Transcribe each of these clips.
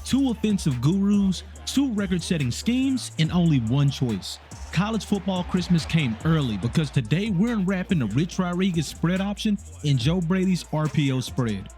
2 offensive gurus, 2 record-setting schemes, and only 1 choice. College football Christmas came early because today we're unwrapping the Rich Rodriguez spread option and Joe Brady's RPO spread.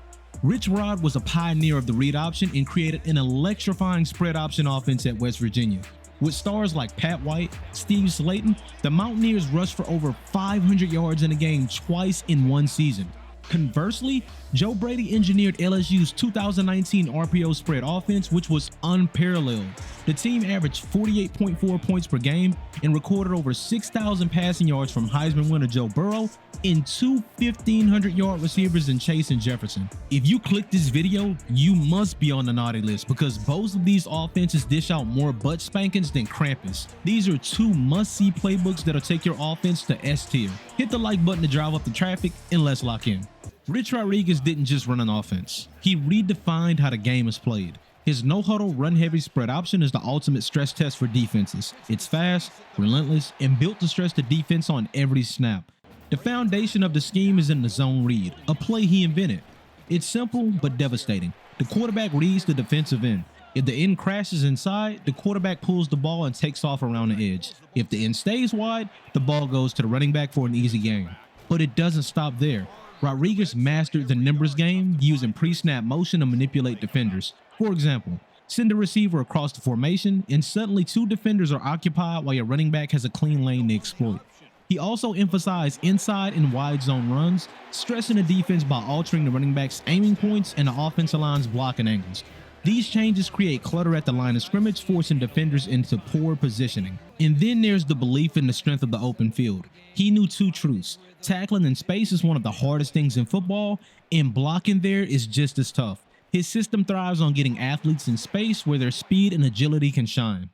Rich Rod was a pioneer of the read option and created an electrifying spread option offense at West Virginia. With stars like Pat White, Steve Slayton, the Mountaineers rushed for over 500 yards in a game twice in one season. Conversely, Joe Brady engineered LSU's 2019 RPO spread offense, which was unparalleled. The team averaged 48.4 points per game and recorded over 6,000 passing yards from Heisman winner Joe Burrow and 2 1,500-yard receivers in Chase and Jefferson. If you click this video, you must be on the naughty list because both of these offenses dish out more butt spankings than Krampus. These are 2 must-see playbooks that'll take your offense to S tier. Hit the like button to drive up the traffic and let's lock in. Rich Rodriguez didn't just run an offense. He redefined how the game is played. His no-huddle, run-heavy spread option is the ultimate stress test for defenses. It's fast, relentless, and built to stress the defense on every snap. The foundation of the scheme is in the zone read, a play he invented. It's simple but devastating. The quarterback reads the defensive end. If the end crashes inside, the quarterback pulls the ball and takes off around the edge. If the end stays wide, the ball goes to the running back for an easy gain. But it doesn't stop there. Rodriguez mastered the numbers game using pre-snap motion to manipulate defenders. For example, send a receiver across the formation and suddenly 2 defenders are occupied while your running back has a clean lane to exploit. He also emphasized inside and wide zone runs, stressing the defense by altering the running back's aiming points and the offensive line's blocking angles. These changes create clutter at the line of scrimmage, forcing defenders into poor positioning. And then there's the belief in the strength of the open field. He knew 2 truths. Tackling in space is one of the hardest things in football, and blocking there is just as tough. His system thrives on getting athletes in space where their speed and agility can shine.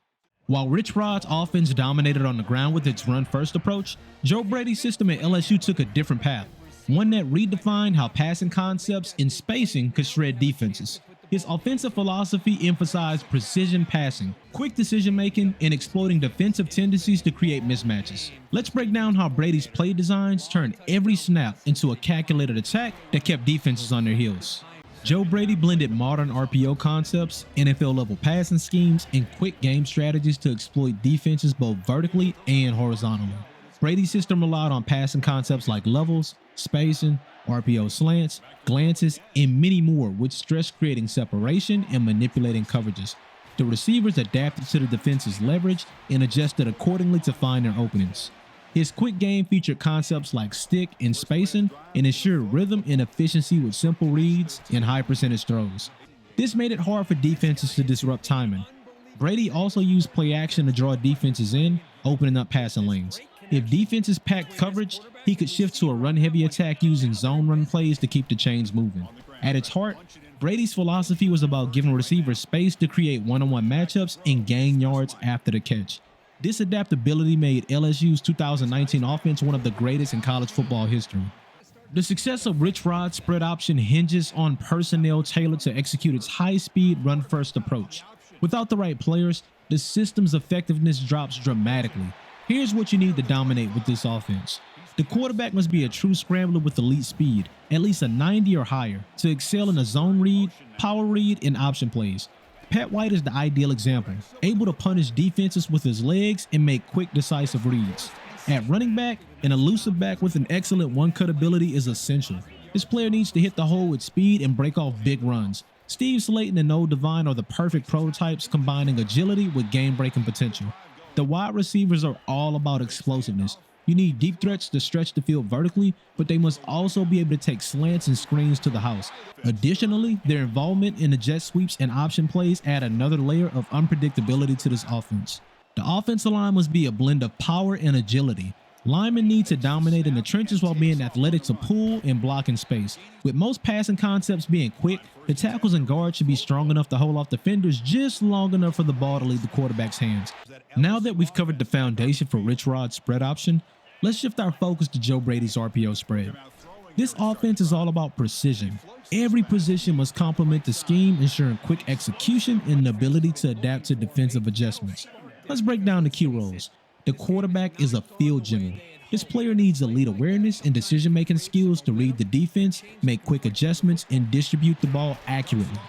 While Rich Rod's offense dominated on the ground with its run-first approach, Joe Brady's system at LSU took a different path, one that redefined how passing concepts and spacing could shred defenses. His offensive philosophy emphasized precision passing, quick decision-making, and exploiting defensive tendencies to create mismatches. Let's break down how Brady's play designs turned every snap into a calculated attack that kept defenses on their heels. Joe Brady blended modern RPO concepts, NFL-level passing schemes, and quick game strategies to exploit defenses both vertically and horizontally. Brady's system relied on passing concepts like levels, spacing, RPO slants, glances, and many more, with stress creating separation and manipulating coverages. The receivers adapted to the defense's leverage and adjusted accordingly to find their openings. His quick game featured concepts like stick and spacing and ensured rhythm and efficiency with simple reads and high percentage throws. This made it hard for defenses to disrupt timing. Brady also used play action to draw defenses in, opening up passing lanes. If defenses packed coverage, he could shift to a run-heavy attack using zone run plays to keep the chains moving. At its heart, Brady's philosophy was about giving receivers space to create one-on-one matchups and gain yards after the catch. This adaptability made LSU's 2019 offense one of the greatest in college football history. The success of Rich Rod's spread option hinges on personnel tailored to execute its high-speed run-first approach. Without the right players, the system's effectiveness drops dramatically. Here's what you need to dominate with this offense. The quarterback must be a true scrambler with elite speed, at least a 90 or higher, to excel in a zone read, power read, and option plays. Pat White is the ideal example, able to punish defenses with his legs and make quick, decisive reads. At running back, an elusive back with an excellent one-cut ability is essential. This player needs to hit the hole with speed and break off big runs. Steve Slayton and Noah Devine are the perfect prototypes, combining agility with game-breaking potential. The wide receivers are all about explosiveness. You need deep threats to stretch the field vertically, but they must also be able to take slants and screens to the house. Additionally, their involvement in the jet sweeps and option plays add another layer of unpredictability to this offense. The offensive line must be a blend of power and agility. Linemen need to dominate in the trenches while being athletic to pull and block in space. With most passing concepts being quick, the tackles and guards should be strong enough to hold off defenders just long enough for the ball to leave the quarterback's hands. Now that we've covered the foundation for Rich Rod's spread option, let's shift our focus to Joe Brady's RPO spread. This offense is all about precision. Every position must complement the scheme, ensuring quick execution and the ability to adapt to defensive adjustments. Let's break down the key roles. The quarterback is a field general. This player needs elite awareness and decision-making skills to read the defense, make quick adjustments, and distribute the ball accurately.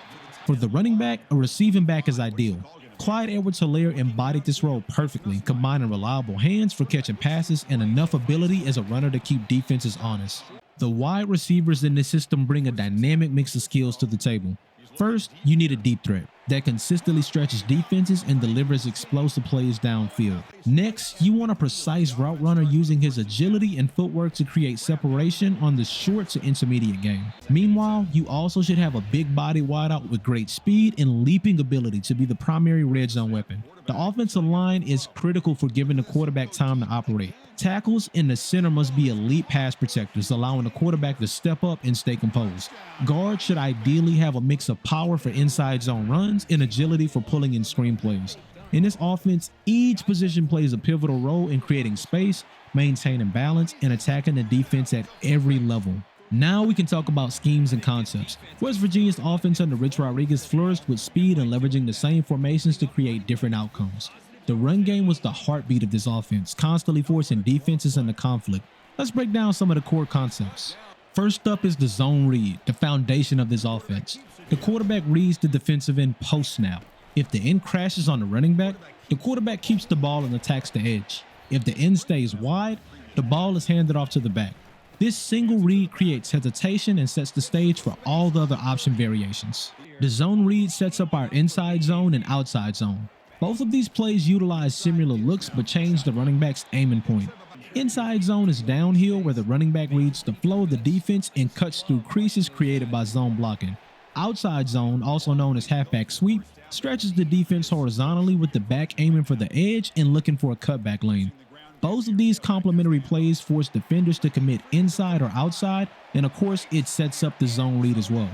For the running back, a receiving back is ideal. Clyde Edwards-Helaire embodied this role perfectly, combining reliable hands for catching passes and enough ability as a runner to keep defenses honest. The wide receivers in this system bring a dynamic mix of skills to the table. First, you need a deep threat that consistently stretches defenses and delivers explosive plays downfield. Next, you want a precise route runner using his agility and footwork to create separation on the short to intermediate game. Meanwhile, you also should have a big body wideout with great speed and leaping ability to be the primary red zone weapon. The offensive line is critical for giving the quarterback time to operate. Tackles in the center must be elite pass protectors, allowing the quarterback to step up and stay composed. Guards should ideally have a mix of power for inside zone runs and agility for pulling in screen plays. In this offense, each position plays a pivotal role in creating space, maintaining balance, and attacking the defense at every level. Now we can talk about schemes and concepts. West Virginia's offense under Rich Rodriguez flourished with speed and leveraging the same formations to create different outcomes. The run game was the heartbeat of this offense, constantly forcing defenses into conflict. Let's break down some of the core concepts. First up is the zone read, the foundation of this offense. The quarterback reads the defensive end post-snap. If the end crashes on the running back, the quarterback keeps the ball and attacks the edge. If the end stays wide, the ball is handed off to the back. This single read creates hesitation and sets the stage for all the other option variations. The zone read sets up our inside zone and outside zone. Both of these plays utilize similar looks but change the running back's aiming point. Inside zone is downhill, where the running back reads the flow of the defense and cuts through creases created by zone blocking. Outside zone, also known as halfback sweep, stretches the defense horizontally with the back aiming for the edge and looking for a cutback lane. Both of these complementary plays force defenders to commit inside or outside, and of course it sets up the zone read as well.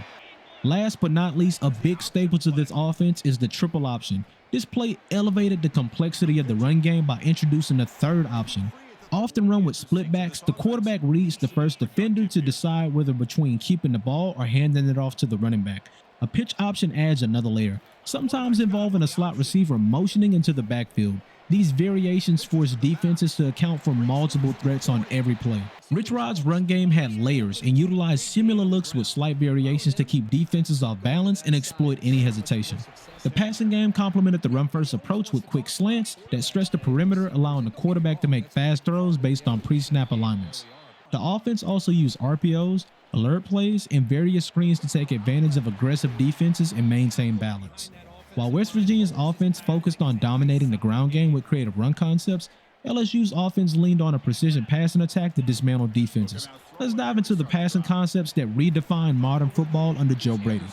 Last but not least, a big staple to this offense is the triple option. This play elevated the complexity of the run game by introducing a third option. Often run with split backs, the quarterback reads the first defender to decide whether between keeping the ball or handing it off to the running back. A pitch option adds another layer, sometimes involving a slot receiver motioning into the backfield. These variations force defenses to account for multiple threats on every play. Rich Rod's run game had layers and utilized similar looks with slight variations to keep defenses off balance and exploit any hesitation. The passing game complemented the run-first approach with quick slants that stretched the perimeter, allowing the quarterback to make fast throws based on pre-snap alignments. The offense also used RPOs, alert plays, and various screens to take advantage of aggressive defenses and maintain balance. While West Virginia's offense focused on dominating the ground game with creative run concepts, LSU's offense leaned on a precision passing attack to dismantle defenses. Let's dive into the passing concepts that redefined modern football under Joe Brady.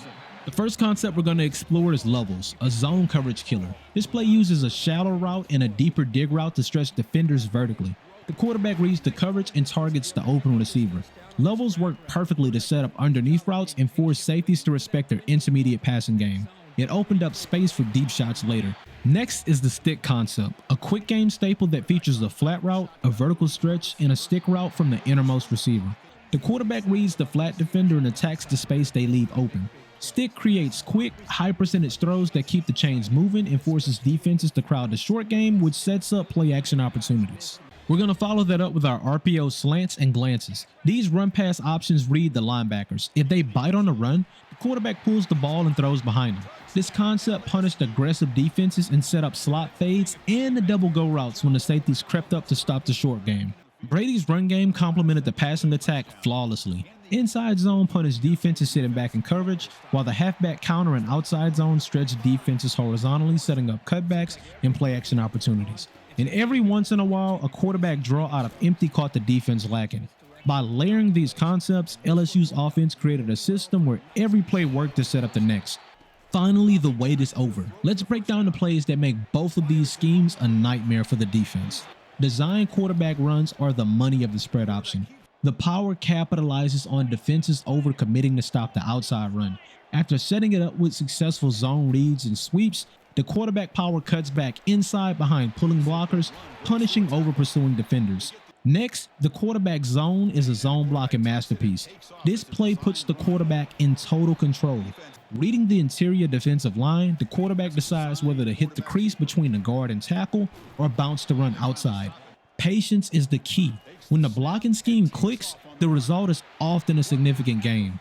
The first concept we're going to explore is levels, a zone coverage killer. This play uses a shallow route and a deeper dig route to stretch defenders vertically. The quarterback reads the coverage and targets the open receiver. Levels work perfectly to set up underneath routes and force safeties to respect their intermediate passing game. It opened up space for deep shots later. Next is the stick concept, a quick game staple that features a flat route, a vertical stretch, and a stick route from the innermost receiver. The quarterback reads the flat defender and attacks the space they leave open. Stick creates quick, high percentage throws that keep the chains moving and forces defenses to crowd the short game, which sets up play action opportunities. We're going to follow that up with our RPO slants and glances. These run pass options read the linebackers. If they bite on the run, the quarterback pulls the ball and throws behind them. This concept punished aggressive defenses and set up slot fades and the double go routes when the safeties crept up to stop the short game. Brady's run game complemented the passing attack flawlessly. Inside zone punished defenses sitting back in coverage, while the halfback counter and outside zone stretched defenses horizontally, setting up cutbacks and play action opportunities. And every once in a while, a quarterback draw out of empty caught the defense lacking. By layering these concepts, LSU's offense created a system where every play worked to set up the next. Finally, the wait is over. Let's break down the plays that make both of these schemes a nightmare for the defense. Design quarterback runs are the money of the spread option. The power capitalizes on defenses overcommitting to stop the outside run. After setting it up with successful zone reads and sweeps, the quarterback power cuts back inside behind pulling blockers, punishing over pursuing defenders. Next, the quarterback zone is a zone blocking masterpiece. This play puts the quarterback in total control. Reading the interior defensive line, the quarterback decides whether to hit the crease between the guard and tackle or bounce to run outside. Patience is the key. When the blocking scheme clicks, the result is often a significant gain.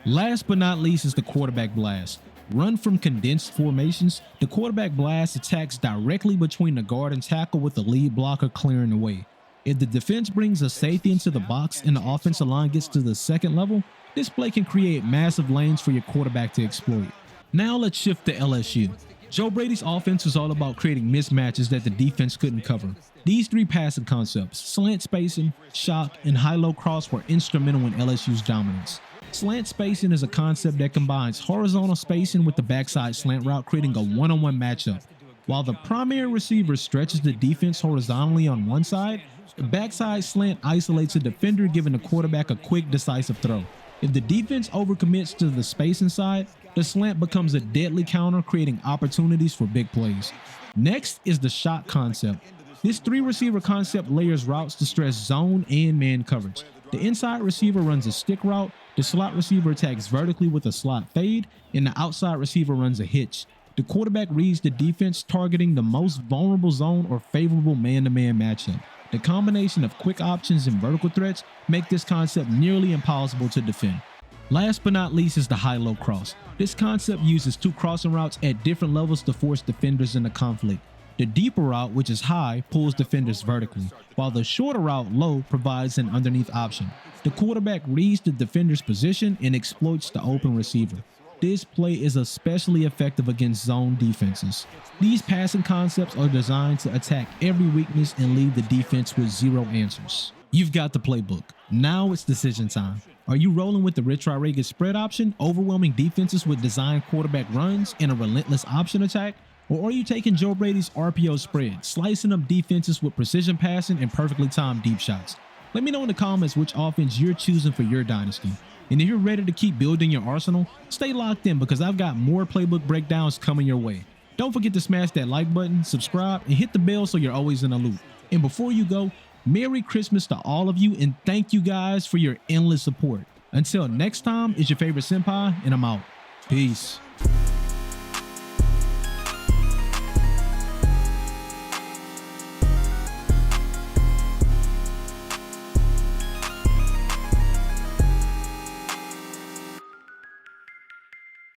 Last but not least is the quarterback blast. Run from condensed formations, the quarterback blast attacks directly between the guard and tackle with the lead blocker clearing the way. If the defense brings a safety into the box and the offensive line gets to the second level, this play can create massive lanes for your quarterback to exploit. Now let's shift to LSU. Joe Brady's offense was all about creating mismatches that the defense couldn't cover. These three passing concepts, slant spacing, shock, and high-low cross, were instrumental in LSU's dominance. Slant spacing is a concept that combines horizontal spacing with the backside slant route, creating a one-on-one matchup. While the primary receiver stretches the defense horizontally on one side, the backside slant isolates a defender, giving the quarterback a quick, decisive throw. If the defense overcommits to the spacing side, the slant becomes a deadly counter, creating opportunities for big plays. Next is the shot concept. This three-receiver concept layers routes to stress zone and man coverage. The inside receiver runs a stick route, the slot receiver attacks vertically with a slot fade, and the outside receiver runs a hitch. The quarterback reads the defense, targeting the most vulnerable zone or favorable man-to-man matchup. The combination of quick options and vertical threats make this concept nearly impossible to defend. Last but not least is the high-low cross. This concept uses two crossing routes at different levels to force defenders into conflict. The deeper route, which is high, pulls defenders vertically, while the shorter route, low, provides an underneath option. The quarterback reads the defender's position and exploits the open receiver. This play is especially effective against zone defenses. These passing concepts are designed to attack every weakness and leave the defense with zero answers. You've got the playbook. Now it's decision time. Are you rolling with the Rich Rodriguez spread option, overwhelming defenses with designed quarterback runs and a relentless option attack? Or are you taking Joe Brady's RPO spread, slicing up defenses with precision passing and perfectly timed deep shots? Let me know in the comments which offense you're choosing for your dynasty. And if you're ready to keep building your arsenal, stay locked in because I've got more playbook breakdowns coming your way. Don't forget to smash that like button, subscribe, and hit the bell so you're always in the loop. And before you go, Merry Christmas to all of you, and thank you guys for your endless support. Until next time, it's your favorite senpai, and I'm out. Peace.